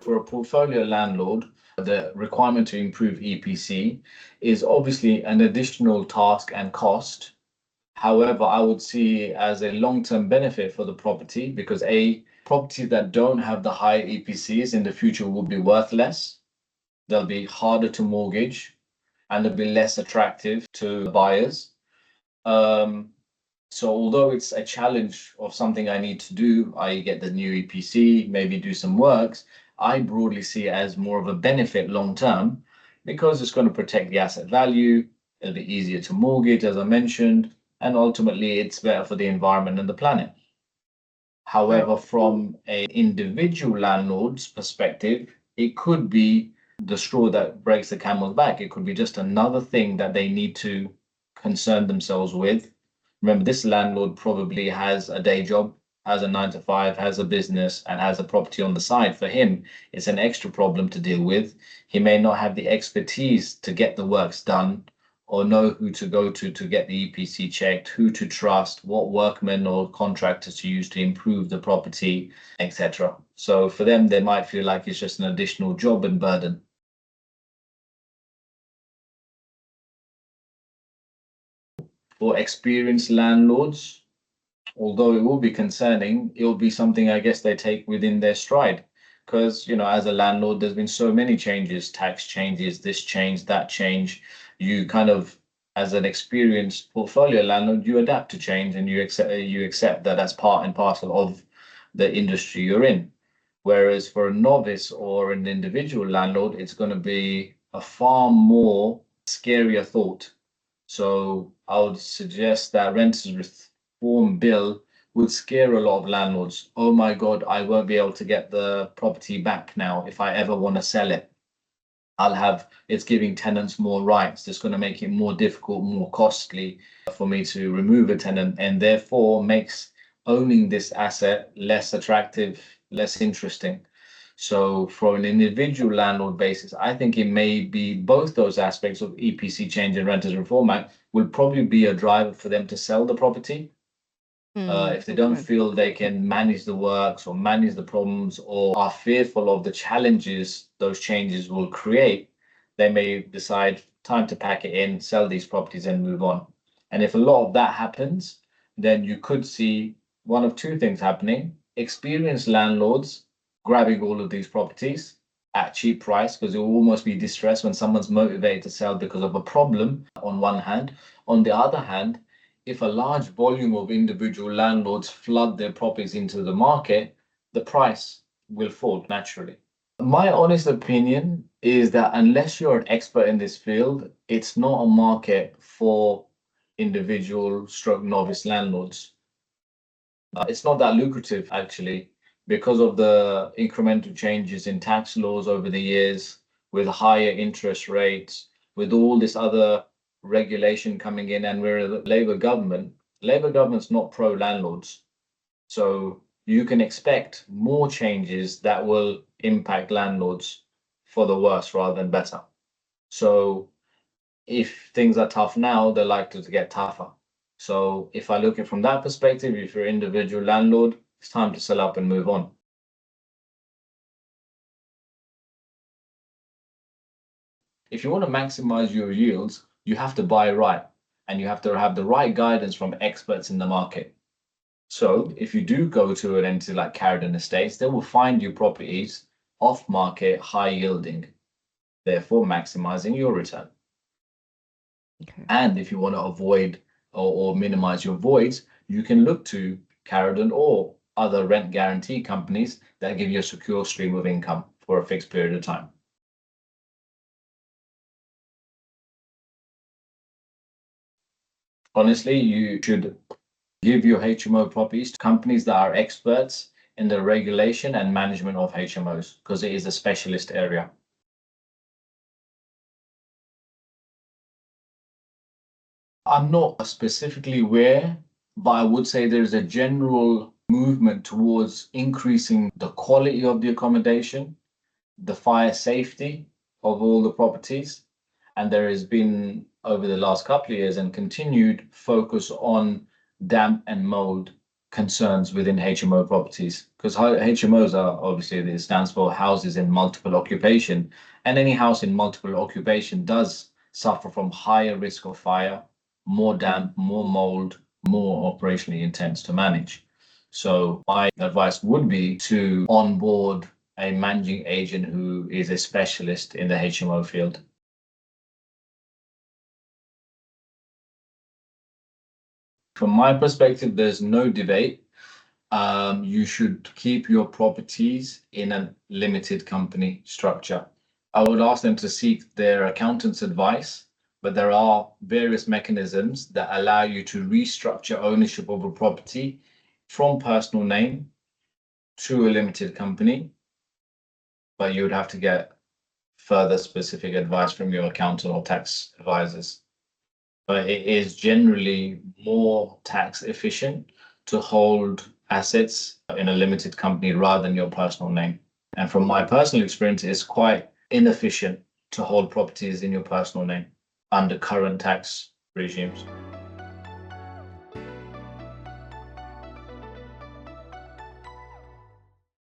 for a portfolio landlord, the requirement to improve EPC is obviously an additional task and cost. However, I would see as a long-term benefit for the property because properties that don't have the high EPCs in the future will be worth less. They'll be harder to mortgage and they'll be less attractive to buyers. So although it's a challenge of something I need to do, I get the new EPC, maybe do some works, I broadly see it as more of a benefit long term because it's going to protect the asset value. It'll be easier to mortgage, as I mentioned, and ultimately it's better for the environment and the planet. However, from an individual landlord's perspective, it could be the straw that breaks the camel's back. It could be just another thing that they need to concern themselves with. Remember, this landlord probably has a day job, has a 9 to 5, has a business, and has a property on the side. For him, it's an extra problem to deal with. He may not have the expertise to get the works done or know who to go to get the EPC checked, who to trust, what workmen or contractors to use to improve the property, etc. So for them, they might feel like it's just an additional job and burden. For experienced landlords, although it will be concerning, it will be something I guess they take within their stride. Because, as a landlord, there's been so many changes, tax changes, this change, that change. You kind of, as an experienced portfolio landlord, you adapt to change and you accept that as part and parcel of the industry you're in. Whereas for a novice or an individual landlord, it's going to be a far more scarier thought. So I would suggest that renters reform bill would scare a lot of landlords. Oh my God, I won't be able to get the property back now if I ever want to sell it. It's giving tenants more rights. It's going to make it more difficult, more costly for me to remove a tenant, and therefore makes owning this asset less attractive, less interesting. So from an individual landlord basis, I think it may be both those aspects of EPC change and Renters Reform Act will probably be a driver for them to sell the property. If they don't feel they can manage the works or manage the problems or are fearful of the challenges those changes will create, they may decide time to pack it in, sell these properties and move on. And if a lot of that happens, then you could see one of two things happening. Experienced landlords grabbing all of these properties at cheap price because it will almost be distress when someone's motivated to sell because of a problem on one hand. On the other hand, if a large volume of individual landlords flood their properties into the market, the price will fall naturally. My honest opinion is that unless you're an expert in this field, it's not a market for individual stroke novice landlords. It's not that lucrative actually because of the incremental changes in tax laws over the years with higher interest rates, with all this other regulation coming in, and we're a Labour government. Labour government's not pro landlords. So you can expect more changes that will impact landlords for the worse rather than better. So if things are tough now, they're likely to get tougher. So if I look at it from that perspective, if you're an individual landlord, it's time to sell up and move on. If you want to maximize your yields, you have to buy right and you have to have the right guidance from experts in the market. So if you do go to an entity like Caridon Estates, they will find you properties off market, high yielding, therefore maximizing your return. Okay. And if you want to avoid or minimize your voids, you can look to Caridon or other rent guarantee companies that give you a secure stream of income for a fixed period of time. Honestly, you should give your HMO properties to companies that are experts in the regulation and management of HMOs because it is a specialist area. I'm not specifically where, but I would say there's a general movement towards increasing the quality of the accommodation, the fire safety of all the properties, and there has been over the last couple of years and continued focus on damp and mold concerns within HMO properties, because HMOs are obviously, it stands for houses in multiple occupation, and any house in multiple occupation does suffer from higher risk of fire, more damp, more mold, more operationally intense to manage. So my advice would be to onboard a managing agent who is a specialist in the HMO field. From my perspective, there's no debate. You should keep your properties in a limited company structure. I would ask them to seek their accountant's advice, but there are various mechanisms that allow you to restructure ownership of a property from personal name to a limited company, but you would have to get further specific advice from your accountant or tax advisors. But it is generally more tax efficient to hold assets in a limited company rather than your personal name. And from my personal experience, it's quite inefficient to hold properties in your personal name under current tax regimes.